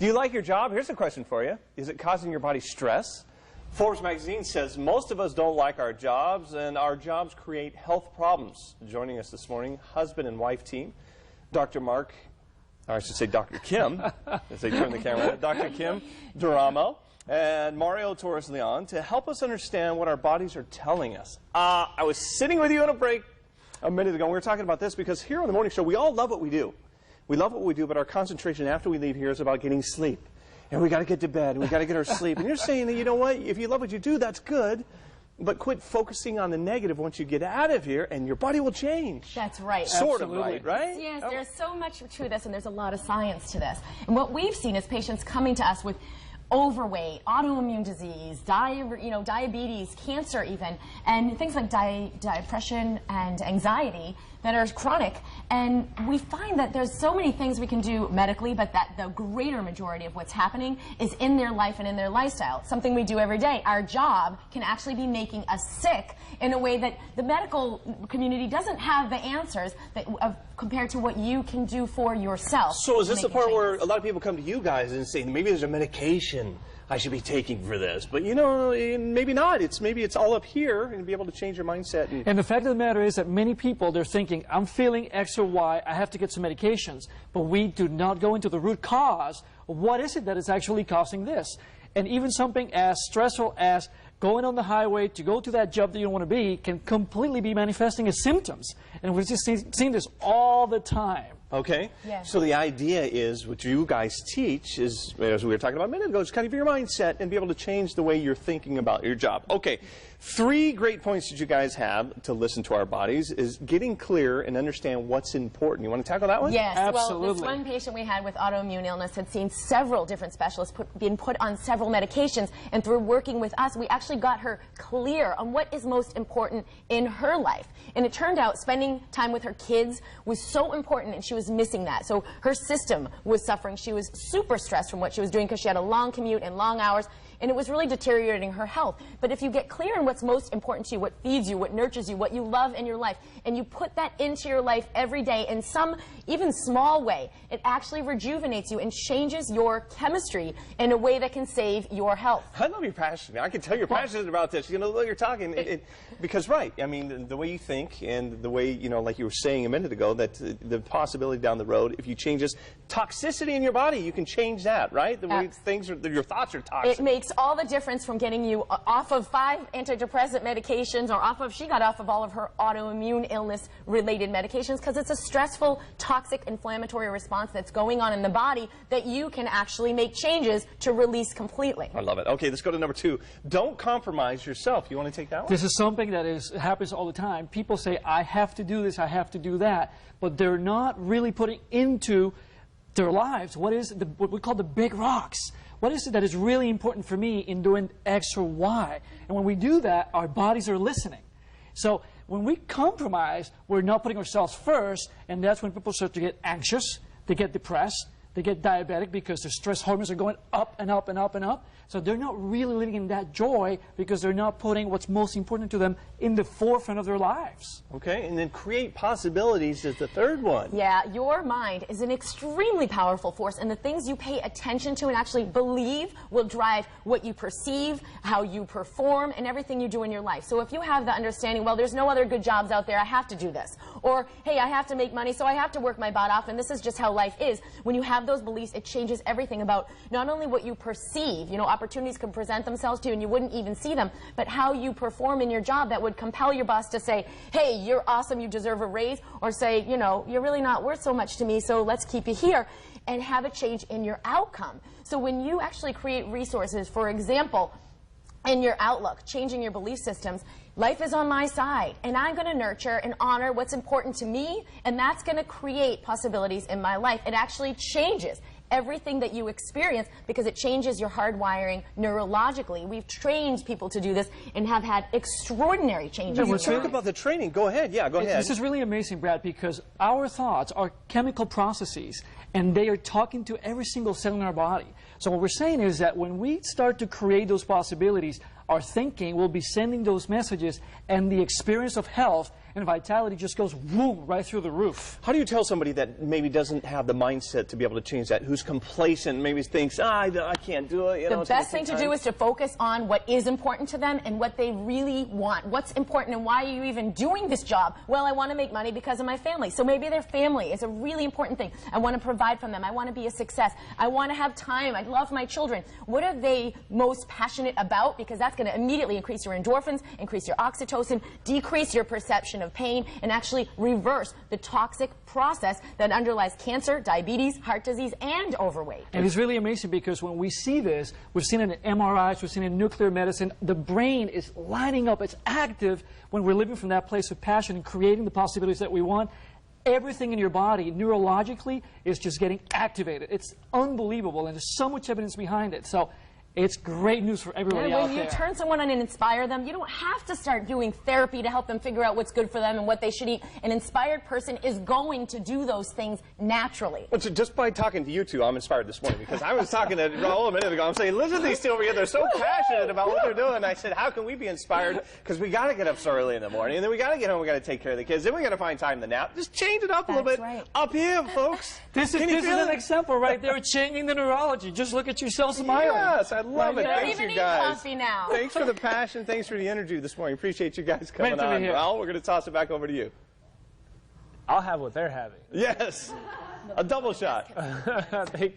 Do you like your job? Here's a question for you. Is it causing your body stress? Forbes magazine says most of us don't like our jobs, and our jobs create health problems. Joining us this morning, husband and wife team, Dr. Mark, or I should say Dr. Kim, as they turn the camera, Dr. Kim D'Eramo and Mario Torres Leon, to help us understand what our bodies are telling us. I was sitting with you on a break a minute ago, and we were talking about this because here on the morning show, we all love what we do. We love what we do, but our concentration after we leave here is about getting sleep. And we got to get to bed, and we got to get our sleep. And you're saying that, you know what, if you love what you do, that's good, but quit focusing on the negative once you get out of here, and your body will change. That's right. Sort of right, right? Yes, there's so much to this, and there's a lot of science to this. And what we've seen is patients coming to us with overweight, autoimmune disease, diabetes, cancer even, and things like depression and anxiety that are chronic. And we find that there's so many things we can do medically, but that the greater majority of what's happening is in their life and in their lifestyle. Something we do every day. Our job can actually be making us sick in a way that the medical community doesn't have the answers that, compared to what you can do for yourself. So is this the part where a lot of people come to you guys and say, maybe there's a medication I should be taking for this, but you know, maybe not. Maybe it's all up here, and be able to change your mindset. And the fact of the matter is that many people, they're thinking, I'm feeling X or Y, I have to get some medications, but we do not go into the root cause of what is it that is actually causing this. And even something as stressful as going on the highway to go to that job that you don't want to be can completely be manifesting as symptoms. And we've just seen this all the time. Okay? Yeah. So the idea is, what you guys teach is, as we were talking about a minute ago, is kind of your mindset and be able to change the way you're thinking about your job. Okay, 3 great points that you guys have to listen to our bodies is getting clear and understand what's important. You want to tackle that one? Yes. Absolutely. Well, this one patient we had with autoimmune illness had seen several different specialists being put on several medications, and through working with us, we actually got her clear on what is most important in her life. And it turned out spending time with her kids was so important, and she was missing that. So her system was suffering. She was super stressed from what she was doing because she had a long commute and long hours, and it was really deteriorating her health. But if you get clear on what's most important to you, what feeds you, what nurtures you, what you love in your life, and you put that into your life every day in some even small way, it actually rejuvenates you and changes your chemistry in a way that can save your health. I love your passion. I can tell you're passionate about this. You know, the way you're talking, because right, I mean, the way you think and the way, you know, like you were saying a minute ago, that the possibility down the road, if you change this toxicity in your body, you can change that, right? The way things are, your thoughts are toxic. It makes all the difference from getting you off of 5 antidepressant medications, or she got off of all of her autoimmune illness related medications, because it's a stressful, toxic, inflammatory response that's going on in the body that you can actually make changes to release completely. I love it. Okay, let's go to number 2. Don't compromise yourself. You want to take that one? This is something that happens all the time. People say, I have to do this, I have to do that, but they're not really putting into their lives what we call the big rocks. What is it that is really important for me in doing X or Y? And when we do that, our bodies are listening. So when we compromise, we're not putting ourselves first, and that's when people start to get anxious, they get depressed, they get diabetic because their stress hormones are going up and up and up and up. So they're not really living in that joy because they're not putting what's most important to them in the forefront of their lives. Okay, and then create possibilities is the 3rd one. Yeah, your mind is an extremely powerful force, and the things you pay attention to and actually believe will drive what you perceive, how you perform, and everything you do in your life. So if you have the understanding, well, there's no other good jobs out there, I have to do this. Or, hey, I have to make money, so I have to work my butt off, and this is just how life is. When you have those beliefs, it changes everything about not only what you perceive, you know, opportunities can present themselves to you and you wouldn't even see them, but how you perform in your job that would compel your boss to say, hey, you're awesome, you deserve a raise, or say, you know, you're really not worth so much to me, so let's keep you here, and have a change in your outcome. So when you actually create resources, for example, in your outlook, changing your belief systems, life is on my side, and I'm going to nurture and honor what's important to me, and that's going to create possibilities in my life. It actually changes everything that you experience because it changes your hardwiring neurologically. We've trained people to do this and have had extraordinary changes. Let's talk about the training. Go ahead. Yeah, go ahead. This is really amazing, Brad, because our thoughts are chemical processes, and they are talking to every single cell in our body. So what we're saying is that when we start to create those possibilities, our thinking will be sending those messages, and the experience of health and vitality just goes whoom right through the roof. How do you tell somebody that maybe doesn't have the mindset to be able to change that, who's complacent, maybe thinks, I can't do it. The best thing to do is to focus on what is important to them and what they really want. What's important and why are you even doing this job? Well, I want to make money because of my family. So maybe their family is a really important thing. I want to provide for them. I want to be a success. I want to have time. I love my children. What are they most passionate about? Because that's going to immediately increase your endorphins, increase your oxytocin, decrease your perception of pain, and actually reverse the toxic process that underlies cancer, diabetes, heart disease, and overweight. And it's really amazing because when we see this, we've seen it in MRIs, we've seen it in nuclear medicine, the brain is lighting up, it's active when we're living from that place of passion and creating the possibilities that we want. Everything in your body, neurologically, is just getting activated. It's unbelievable, and there's so much evidence behind it. So it's great news for everybody out there. When you turn someone on and inspire them, you don't have to start doing therapy to help them figure out what's good for them and what they should eat. An inspired person is going to do those things naturally. Well, just by talking to you two, I'm inspired this morning because I was talking to Raul a minute ago. I'm saying, listen to these two over here. They're so passionate about what they're doing. And I said, how can we be inspired? Because we got to get up so early in the morning, and then we got to get home. We got to take care of the kids. Then we got to find time to nap. Just change it up a little bit. Right. Up here, folks. This is an example right there, changing the neurology. Just look at yourself smiling. Yes, I love it. Don't Thanks, even you need guys. coffee now. Thanks for the passion. Thanks for the energy this morning. Appreciate you guys coming Great to be on. here. Raul, we're going to toss it back over to you. I'll have what they're having. Yes. A double shot. Thank you.